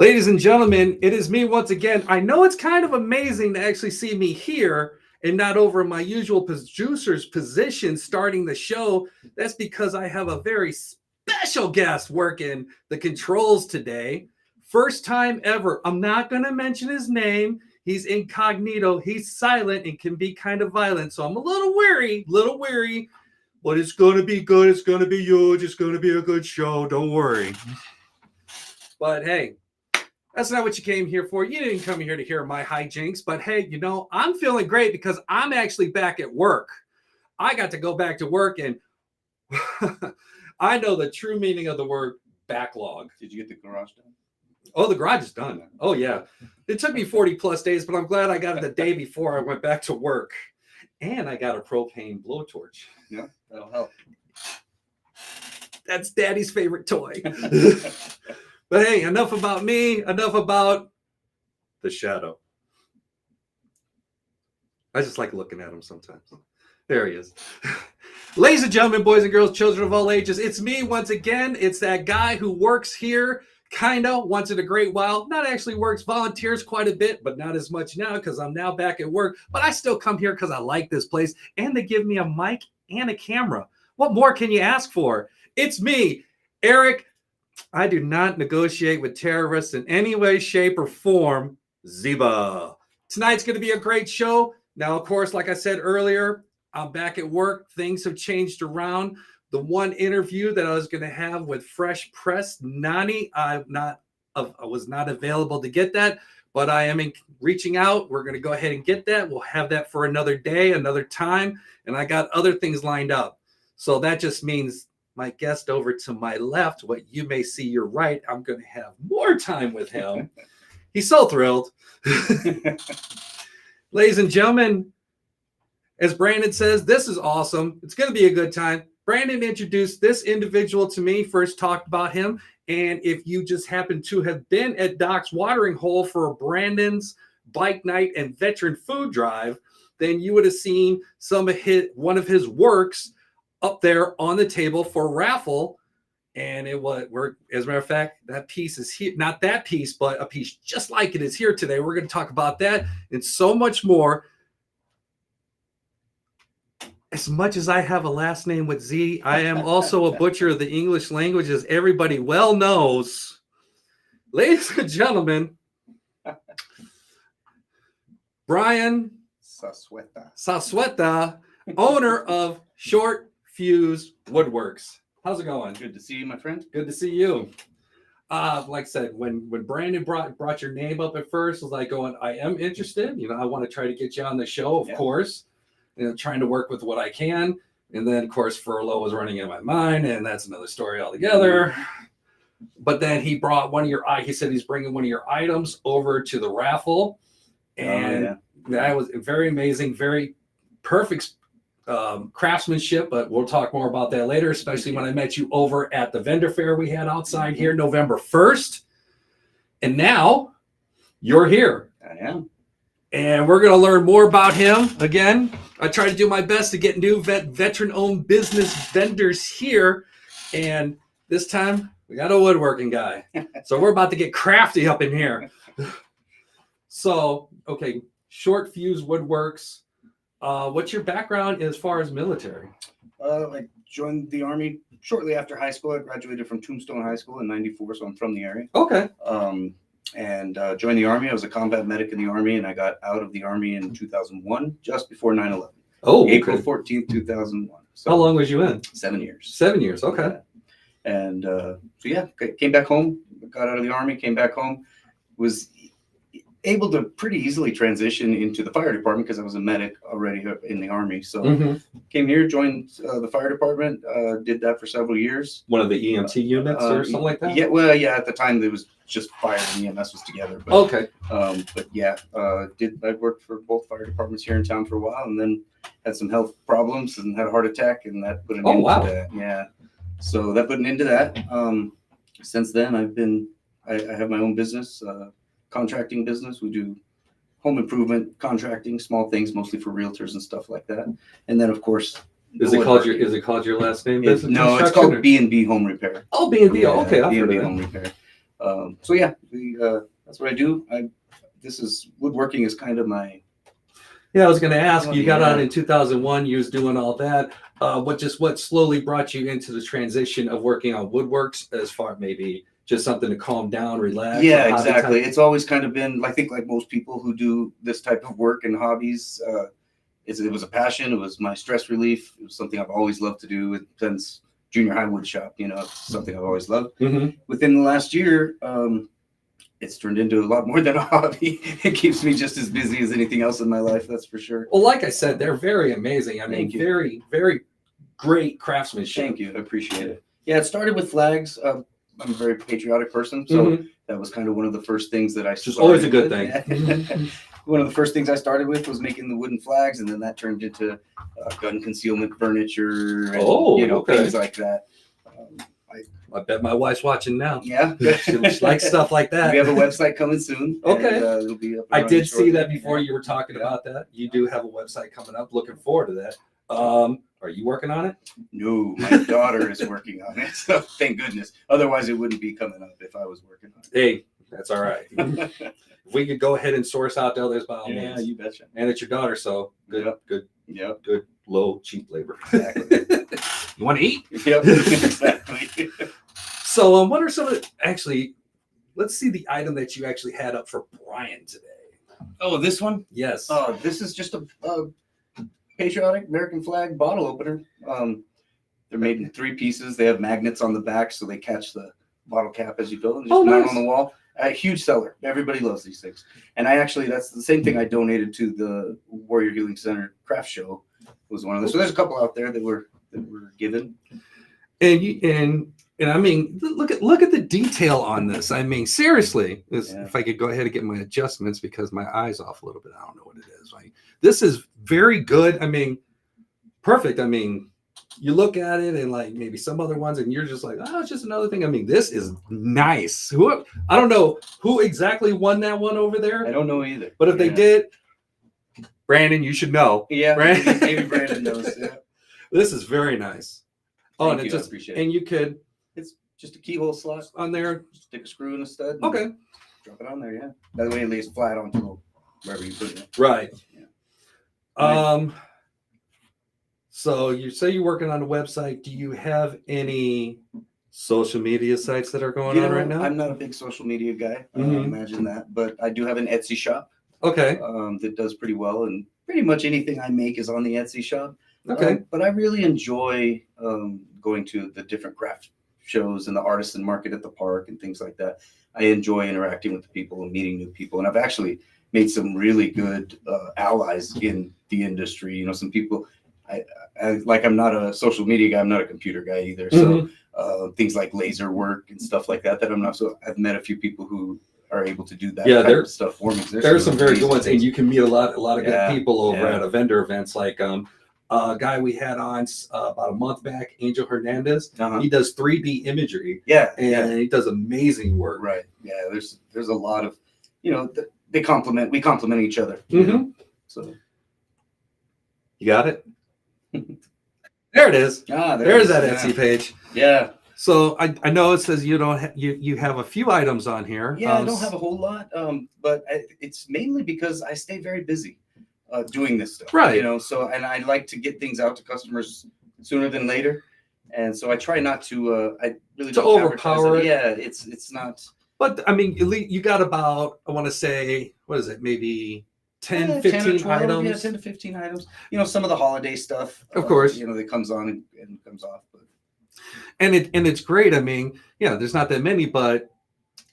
Ladies and gentlemen, it is me once again. I know it's kind of amazing to actually see me here and not over my usual producer's position starting the show. That's because I have a very special guest working the controls today. First time ever. I'm not going to mention his name. He's incognito. He's silent and can be kind of violent. So I'm a little weary, but it's going to be good. It's going to be huge. It's going to be a good show. Don't worry. But hey, that's not what you came here for. You didn't come here to hear my hijinks. But hey, you know, I'm feeling great because I'm actually back at work. I got to go back to work, and I know the true meaning of the word backlog. Did you get the garage done? Oh, the garage is done. Oh, yeah. It took me 40 plus days, but I'm glad I got it the day before I went back to work. And I got a propane blowtorch. Yeah, that'll help. That's Daddy's favorite toy. But hey, enough about me, enough about the shadow. I just like looking at him sometimes. There he is. Ladies and gentlemen, boys and girls, children of all ages, it's me once again. It's that guy who works here, kind of, once in a great while. Not actually works, volunteers quite a bit, but not as much now because I'm now back at work. But I still come here because I like this place, and they give me a mic and a camera. What more can you ask for? It's me, Erik. I do not negotiate with terrorists in any way, shape, or form. Ziba. Tonight's going to be a great show. Now, of course, like I said earlier, I'm back at work. Things have changed around. The one interview that I was going to have with Fresh Press Nani, I was not available to get that, but I am reaching out. We're going to go ahead and get that. We'll have that for another day, another time, and I got other things lined up. So that just means my guest over to my left, what you may see your right, I'm going to have more time with him. He's so thrilled. Ladies and gentlemen, as Brandon says, this is awesome. It's going to be a good time. Brandon introduced this individual to me, first talked about him. And if you just happen to have been at Doc's Watering Hole for Brandon's bike night and veteran food drive, then you would have seen one of his works up there on the table for raffle. And as a matter of fact, that piece is here. Not that piece, but a piece just like it is here today. We're going to talk about that and so much more. As much as I have a last name with Z, I am also a butcher of the English language, as everybody well knows. Ladies and gentlemen, Brian Sasueta, owner of Short Fuse Woodworks. How's it going? Good to see you, my friend. Good to see you. Like I said, when Brandon brought your name up at first, I was like going, I am interested. You know, I want to try to get you on the show, of course. You know, trying to work with what I can. And then, of course, furlough was running in my mind, and that's another story altogether. But then he brought he said he's bringing one of your items over to the raffle. And that was very amazing, very perfect craftsmanship, but we'll talk more about that later, especially when I met you over at the vendor fair we had outside here November 1st. And now you're here. I am. And we're going to learn more about him. Again, I try to do my best to get new veteran-owned business vendors here. And this time, we got a woodworking guy. So we're about to get crafty up in here. So, okay, Short Fuse Woodworks. What's your background as far as military? I joined the Army shortly after high school. I graduated from Tombstone High School in '94, so I'm from the area. Okay. And joined the Army. I was a combat medic in the Army, and I got out of the Army in 2001, just before 9/11. Oh, April 14th, 2001. So how long was you in? 7 years. 7 years, okay. Yeah. And came back home, got out of the Army, came back home, was able to pretty easily transition into the fire department because I was a medic already in the Army. So came here, joined the fire department, did that for several years. One of the EMT units or something like that? Yeah, well, yeah, at the time it was just fire and EMS was together. But, okay. I worked for both fire departments here in town for a while, and then had some health problems and had a heart attack, and that put an end to that. Yeah. So that put an end to that. Since then I have my own business, contracting business. We do home improvement contracting, small things, mostly for realtors and stuff like that. And then, of course, Is it called your last name business? No, it's called B&B Home Repair. Oh, B&B. Yeah, Okay, I've heard B&B of Home that. Repair. So yeah, that's what I do. Woodworking is kind of my. Yeah, I was going to ask. You got on in 2001. You was doing all that. What slowly brought you into the transition of working on woodworks, as far maybe just something to calm down, relax? Yeah, exactly. It's always kind of been, I think, like most people who do this type of work and hobbies, it was a passion. It was my stress relief. It was something I've always loved to do since junior high wood shop. It's something I've always loved. Mm-hmm. Within the last year, it's turned into a lot more than a hobby. It keeps me just as busy as anything else in my life. That's for sure. Well, like I said, they're very amazing. I mean, very, very great craftsmanship. Thank you. I appreciate it. Yeah, it started with flags. I'm a very patriotic person, so that was kind of one of the first things that I started. It's always a good thing. One of the first things I started with was making the wooden flags, and then that turned into gun concealment furniture and things like that. I bet my wife's watching now. Yeah, she likes stuff like that. We have a website coming soon. Okay, and, it'll be up I did see that before you were talking about that. You do have a website coming up. Looking forward to that. Are you working on it? No, my daughter is working on it. So thank goodness. Otherwise, it wouldn't be coming up if I was working on it. Hey, that's all right. If we could go ahead and source out the others by all means. Yeah, you betcha. And it's your daughter, so good, good, low, cheap labor. Exactly. You want to eat? Yep, exactly. So, what are some of let's see the item that you actually had up for Brian today. Oh, this one? Yes. Oh, this is just a patriotic American flag bottle opener. They're made in 3 pieces. They have magnets on the back, so they catch the bottle cap as you go and just mount on the wall. A huge seller. Everybody loves these things. And that's the same thing I donated to the Warrior Healing Center craft show. Was one of those. So there's a couple out there that were given. And I mean, look at the detail on this. I mean, seriously, if I could go ahead and get my adjustments because my eye's off a little bit. I don't know what it is. Like, this is very good. I mean, perfect. I mean, you look at it and like maybe some other ones, and you're just like, oh, it's just another thing. I mean, this is nice. I don't know who exactly won that one over there. I don't know either. But if they did, Brandon, you should know. Yeah, maybe Brandon knows. Yeah. This is very nice. Oh, and I appreciate it. And you could. It's just a keyhole slot on there. Stick a screw in a stud. Okay. Drop it on there. Yeah. That way it lays flat onto wherever you put it. Right. Yeah. So you say you're working on a website. Do you have any social media sites that are going on right now? I'm not a big social media guy. Imagine that. But I do have an Etsy shop. Okay. That does pretty well. And pretty much anything I make is on the Etsy shop. Okay. But I really enjoy going to the different craft shows and the artisan market at the park and things like that. I enjoy interacting with the people and meeting new people. And I've actually made some really good allies in the industry. Some people, I'm not a social media guy. I'm not a computer guy either. So things like laser work and stuff like that I'm not. So I've met a few people who are able to do that type of stuff for me. There's some very good ones, and you can meet a lot of good people over at vendor events. Like a guy we had on about a month back, Angel Hernandez. He does 3D imagery. And he does amazing work. Right. Yeah. There's a lot of, we complement each other. So you got it. There it is. There's that Etsy page. Yeah. So I know it says you have a few items on here. Yeah, I don't have a whole lot, but it's mainly because I stay very busy doing this stuff. Right. So and I like to get things out to customers sooner than later, and so I try not to. I really don't overpower it. Yeah, it's not. But I mean, you got about, I want to say, what is it? Maybe 10, 15 12, items. Yeah, 10 to 15 items. Some of the holiday stuff. Of course. That comes on and comes off. But. And it's great. I mean, there's not that many, but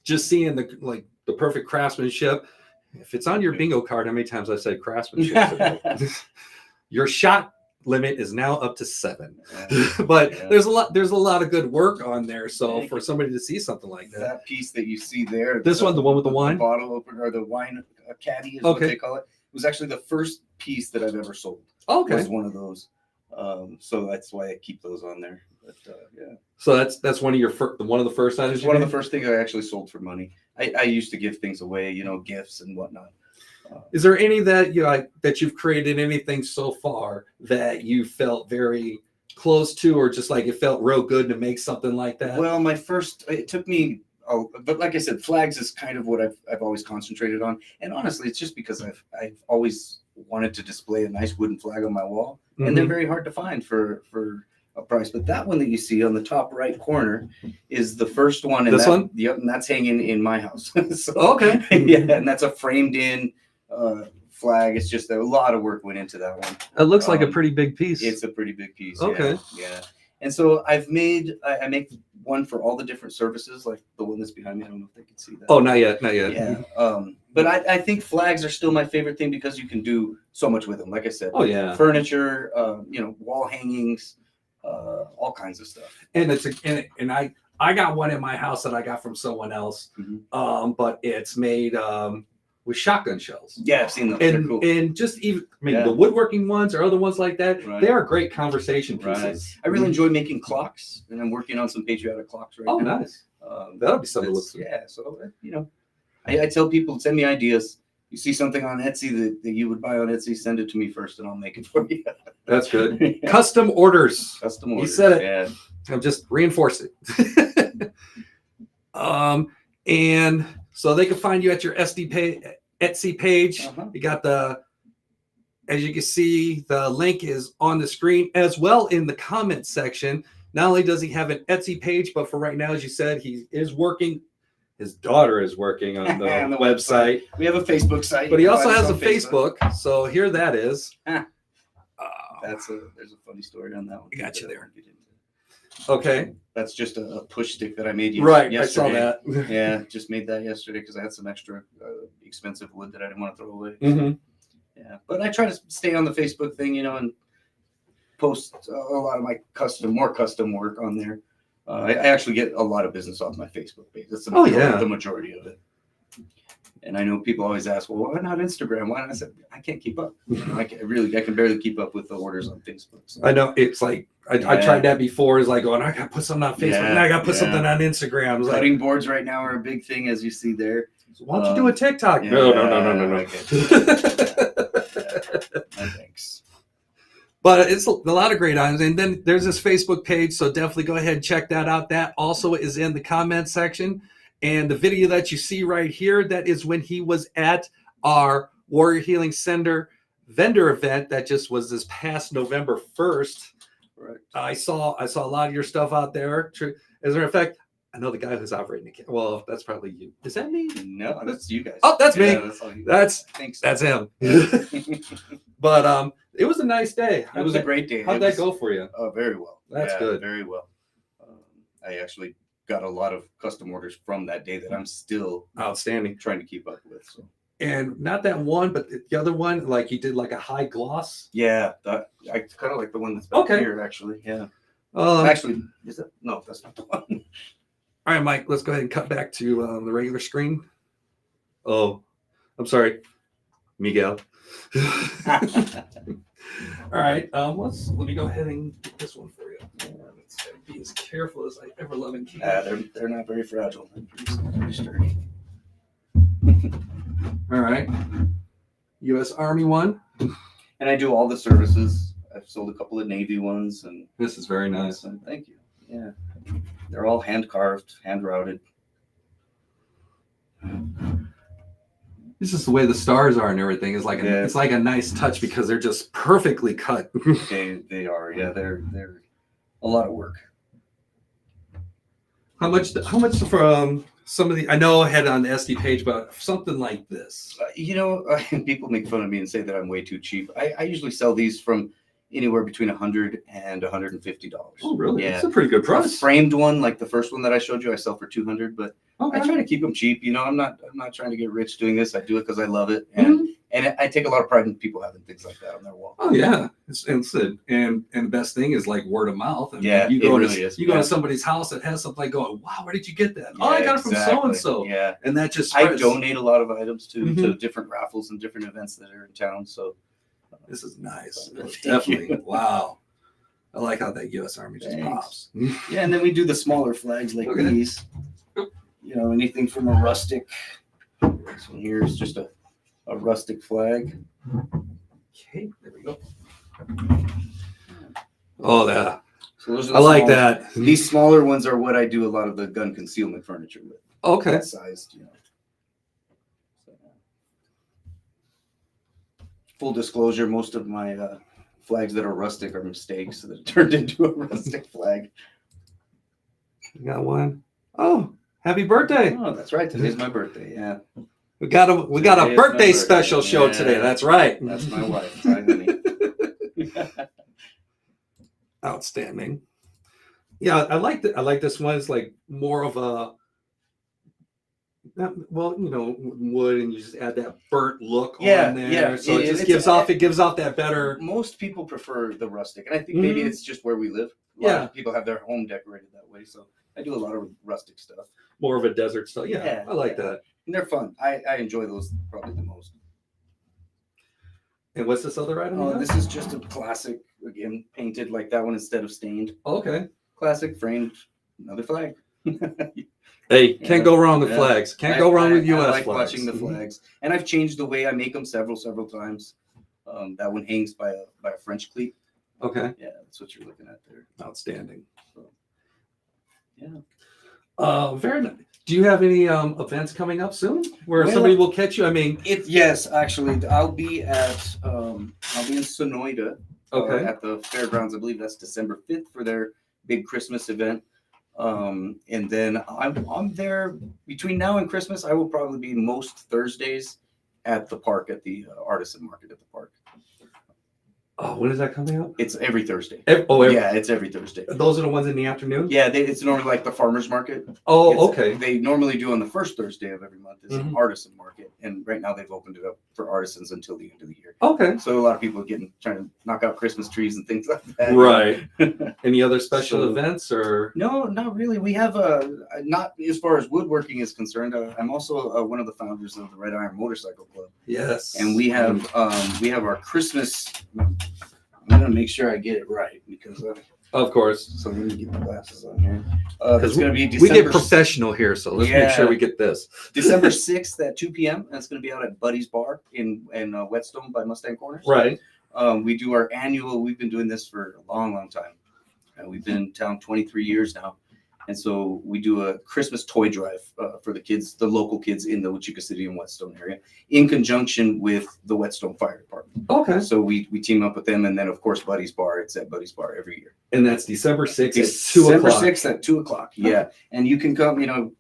just seeing the perfect craftsmanship. If it's on your bingo card, how many times I said craftsmanship? Your shot limit is now up to 7. But there's a lot of good work on there. So for somebody to see something like that piece that you see there, the one with the wine bottle opener, or the wine caddy is what they call it. It was actually the first piece that I've ever sold. Okay. Was one of those. So that's why I keep those on there. But So that's one of the first items. One of the first things I actually sold for money. I used to give things away, gifts and whatnot. Is there any that that you've created anything so far that you felt very close to, or just like it felt real good to make something like that? Well, it took me but like I said, flags is kind of what I've always concentrated on. And honestly, it's just because I've always wanted to display a nice wooden flag on my wall, and they're very hard to find for a price. But that one that you see on the top right corner is the first one. And this one? Yep, and that's hanging in my house. So, okay. Yeah, and that's a framed in flag. It's just a lot of work went into that one. It looks like a pretty big piece. It's a pretty big piece. Okay. Yeah. And so I make one for all the different services, like the one that's behind me. I don't know if they can see that. Oh, not yet. Not yet. Yeah. But I think flags are still my favorite thing because you can do so much with them. Like I said, Oh, yeah. furniture, wall hangings, all kinds of stuff. And I got one in my house that I got from someone else. But it's made with shotgun shells. Yeah, I've seen those. They're cool. And just even the woodworking ones or other ones like that, Right. they are great conversation pieces. Right. I really enjoy making clocks, and I'm working on some patriotic clocks right now. Oh, nice. That'll be something to look through. Yeah, so I tell people, send me ideas. You see something on Etsy that you would buy on Etsy, send it to me first, and I'll make it for you. That's good. Custom orders. Custom orders. You said it. Yeah. I'll just reinforce it. And so they can find you at your Etsy page. You got as you can see, the link is on the screen as well in the comments section. Not only does he have an Etsy page, but for right now, as you said, he is working. His daughter is working on the, on the website. We have a Facebook site. But he also has a Facebook. So here that is. There's a funny story on that one. I got you there. Okay. That's just a push stick that I made yesterday. I saw that. Yeah, just made that yesterday because I had some extra expensive wood that I didn't want to throw away. Yeah, but I try to stay on the Facebook thing, and post a lot of my more custom work on there. I actually get a lot of business off my Facebook page. That's the majority of it. And I know people always ask, well, why not Instagram? Why not? I said, I can't keep up. I can barely keep up with the orders on Facebook. So. I know it's like I tried that before. It's like going, I gotta put something on Facebook, and I gotta put something on Instagram. Cutting boards right now are a big thing, as you see there. So why don't you do a TikTok? No. Thanks. But it's a lot of great items. And then there's this Facebook page, so definitely go ahead and check that out. That also is in the comment section. And the video that you see right here, that is when he was at our Warrior Healing Center vendor event that just was this past November 1st. Right. I saw a lot of your stuff out there. As a matter of fact, I know the guy who's operating the camera. Well, that's probably you. Is that me? No, that's you guys. Oh, that's me. That's him. But it was a nice day. It was a great day. How'd that go for you? Oh, very well. That's good. Very well. I actually got a lot of custom orders from that day that I'm still outstanding trying to keep up with. So. And not that one, but the other one, like you did like a high gloss. Yeah, I kind of like the one that's back here, actually. Yeah. Actually, is it? No, that's not the one. All right, Mike, let's go ahead and cut back to the regular screen. Oh, I'm sorry, Miguel. All right, let me go ahead and get this one for you. Let's be as careful as I ever love and can. They're not very fragile. They're pretty sturdy. All right, U.S. Army one. And I do all the services. I've sold a couple of Navy ones, and this is very nice. And thank you. Yeah, they're all hand carved, hand routed. This is the way the stars are and everything. Is like it's like a nice touch because they're just perfectly cut. They are. Yeah, they're a lot of work. How much from some of the? I know I had it on the SD page, but something like this. People make fun of me and say that I'm way too cheap. I usually sell these from anywhere between $100 and $150. Oh, really? Yeah, that's a pretty good price. A framed one, like the first one that I showed you, I sell for $200. But I try to keep them cheap. I'm not trying to get rich doing this. I do it because I love it, and I take a lot of pride in people having things like that on their wall. Oh yeah, and the best thing is like word of mouth. I mean, you go to somebody's house that has something like going, wow, where did you get that? I got it from so and so. Yeah, and that just spreads. I donate a lot of items to different raffles and different events that are in town. So this is nice. Definitely. Wow. I like how that U.S. Army just pops. Yeah, and then we do the smaller flags like these. Anything from a rustic. This one here is just a rustic flag. Okay, there we go. Oh, that. So those are I like that. These smaller ones are what I do a lot of the gun concealment furniture with. Okay. that sized, you know. So, full disclosure, most of my flags that are rustic are mistakes that turned into a rustic flag. You got one. Oh, happy birthday. Oh, that's right. Today's my birthday. Yeah. We got a birthday special show today. That's right. That's my wife. Hi, honey. Outstanding. Yeah, I like this one. It's like more of a, well, you know, wood, and you just add that burnt look on there. Yeah. So it gives off that better. Most people prefer the rustic, and I think maybe it's just where we live. A lot of people have their home decorated that way, so I do a lot of rustic stuff. More of a desert style. Yeah, I like that. And they're fun. I enjoy those probably the most. And what's this other item? Oh, this is just a classic, again, painted like that one instead of stained. Okay. Classic, framed, another flag. Hey, can't go wrong with flags. Can't go wrong with U.S. I like flags. watching the flags. And I've changed the way I make them several times. That one hangs by a French cleat. Okay. Yeah, that's what you're looking at there. Outstanding. So, yeah. Very nice. Do you have any events coming up soon where somebody will catch you? I mean, yes, actually, I'll be in Sonoyta. Okay. At the fairgrounds. I believe that's December 5th for their big Christmas event. And then I'm there between now and Christmas. I will probably be most Thursdays at the park, at the artisan market at the park. Oh, when is that coming up? It's every Thursday. Yeah, it's every Thursday. Those are the ones in the afternoon? Yeah, it's normally like the farmer's market. Oh, okay. They normally do on the first Thursday of every month is an artisan market. And right now they've opened it up for artisans until the end of the year. Okay. So a lot of people are trying to knock out Christmas trees and things like that. Right. Any other special events or? No, not really. We have not as far as woodworking is concerned. I'm also one of the founders of the Red Iron Motorcycle Club. Yes. And we have our Christmas. I'm gonna make sure I get it right because of course. So let me get the glasses on here. It's gonna be we get professional here, so let's make sure we get this. December 6th at 2 p.m. And it's gonna be out at Buddy's Bar in Whetstone by Mustang Corners. Right. We do our annual. We've been doing this for a long time. We've been in town 23 years now. And so we do a Christmas toy drive for the kids, the local kids in the Wichita City and Whetstone area, in conjunction with the Whetstone Fire Department. Okay. So we team up with them, and then of course Buddy's Bar. It's at Buddy's Bar every year. And that's December 6th It's at 2 o'clock. December 6th at 2 o'clock. Yeah, and you can come. You know,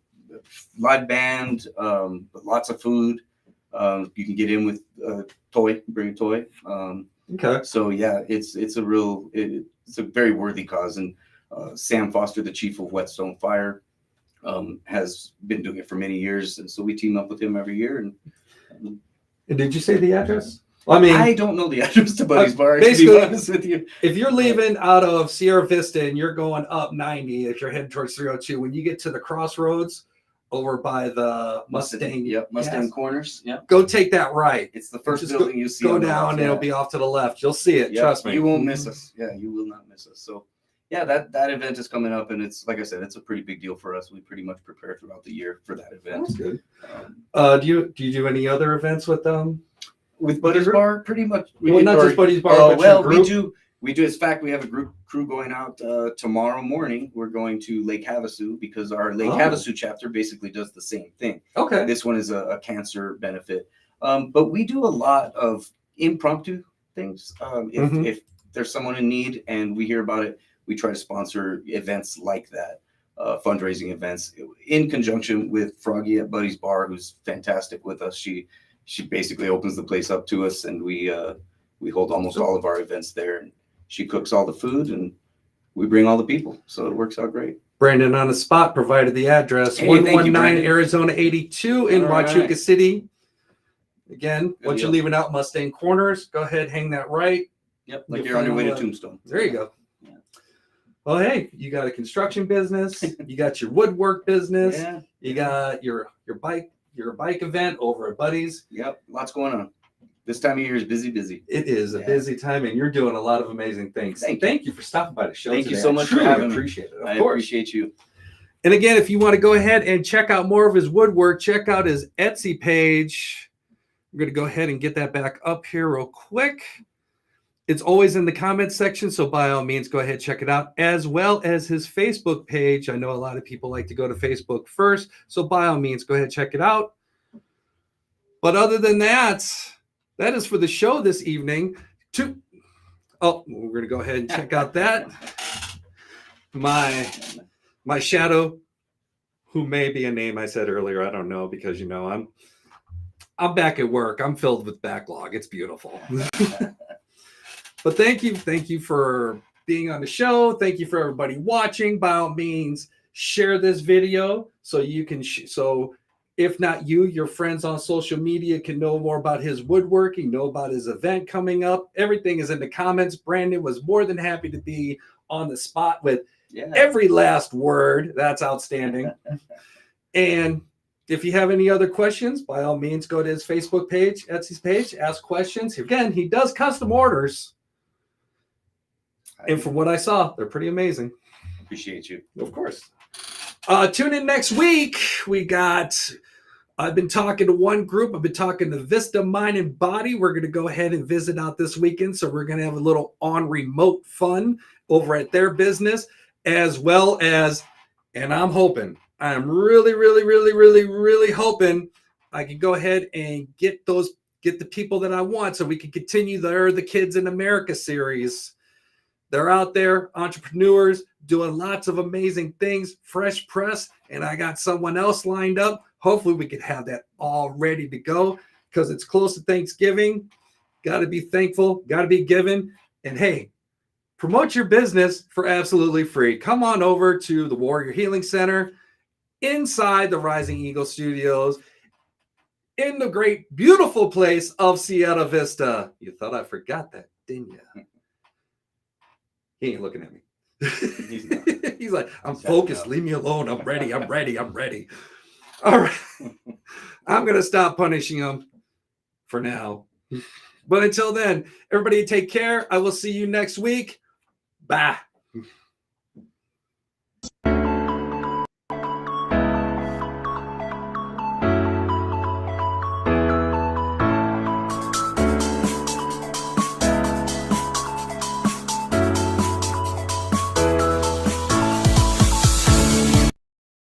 live band, lots of food. You can get in with toy, bring a toy. Okay. So yeah, it's a very worthy cause. And Sam Foster, the chief of Whetstone Fire, has been doing it for many years, and so we team up with him every year. And did you say the address? Well, I mean, I don't know the address to Buddy's Bar. Basically, to be honest with you, if you're leaving out of Sierra Vista and you're going up 90, if you're heading towards 302, when you get to the crossroads over by the Mustang, Mustang Corners, go take that right. It's the first building you see. Go down, and it'll be off to the left. You'll see it. Trust me. You won't miss us. Yeah, you will not miss us. So. Yeah, that event is coming up, and it's like I said, it's a pretty big deal for us. We pretty much prepare throughout the year for that event. That's good. Do you do any other events with them? With Buddy's Bar, pretty much. Not just Buddy's Bar. Well, we do. In fact, we have a crew going out tomorrow morning. We're going to Lake Havasu because our Lake Havasu chapter basically does the same thing. Okay. This one is a cancer benefit, but we do a lot of impromptu things. If there's someone in need and we hear about it, we try to sponsor events like that, fundraising events in conjunction with Froggy at Buddy's Bar, who's fantastic with us. She basically opens the place up to us, and we hold almost all of our events there. And she cooks all the food, and we bring all the people. So it works out great. Brandon on the spot provided the address, 119 Arizona 82 in Huachuca City. Again, once you're leaving out Mustang Corners, go ahead, hang that right. Yep, like you're on your way to Tombstone. There you go. Well, hey, you got a construction business, you got your woodwork business, you got your bike event over at Buddy's. Yep, lots going on. This time of year is busy. It is a busy time, and you're doing a lot of amazing things. Thank you for stopping by the show. Thank you so much for having me. Appreciate it. I appreciate you. And again, if you want to go ahead and check out more of his woodwork, check out his Etsy page. I'm going to go ahead and get that back up here real quick. It's always in the comments section, so by all means, go ahead, check it out, as well as his Facebook page. I know a lot of people like to go to Facebook first, so by all means, go ahead, check it out. But other than that, that is for the show this evening. We're going to go ahead and check out that. My shadow, who may be a name I said earlier, I don't know, because I'm back at work. I'm filled with backlog. It's beautiful. But thank you for being on the show. Thank you for everybody watching. By all means, share this video so you can so if not you, your friends on social media can know more about his woodworking, know about his event coming up. Everything is in the comments. Brandon was more than happy to be on the spot with every last word. That's outstanding. And if you have any other questions, by all means, go to his Facebook page, Etsy's page, ask questions. Again, he does custom orders. And from what I saw, they're pretty amazing. Appreciate you. Of course. Tune in next week. I've been talking to one group. I've been talking to Vista Mind and Body. We're going to go ahead and visit out this weekend. So we're going to have a little on remote fun over at their business, as well as, and I'm really, really, really, really, really hoping I can go ahead and get the people that I want so we can continue the Kids in America series. They're out there, entrepreneurs, doing lots of amazing things, fresh press, and I got someone else lined up. Hopefully we can have that all ready to go because it's close to Thanksgiving. Got to be thankful, got to be given. And hey, promote your business for absolutely free. Come on over to the Warrior Healing Center inside the Rising Eagle Studios in the great, beautiful place of Sierra Vista. You thought I forgot that, didn't you? He ain't looking at me. He's not. He's like, I'm focused. Leave me alone. I'm ready. All right. I'm going to stop punishing him for now. But until then, everybody take care. I will see you next week. Bye.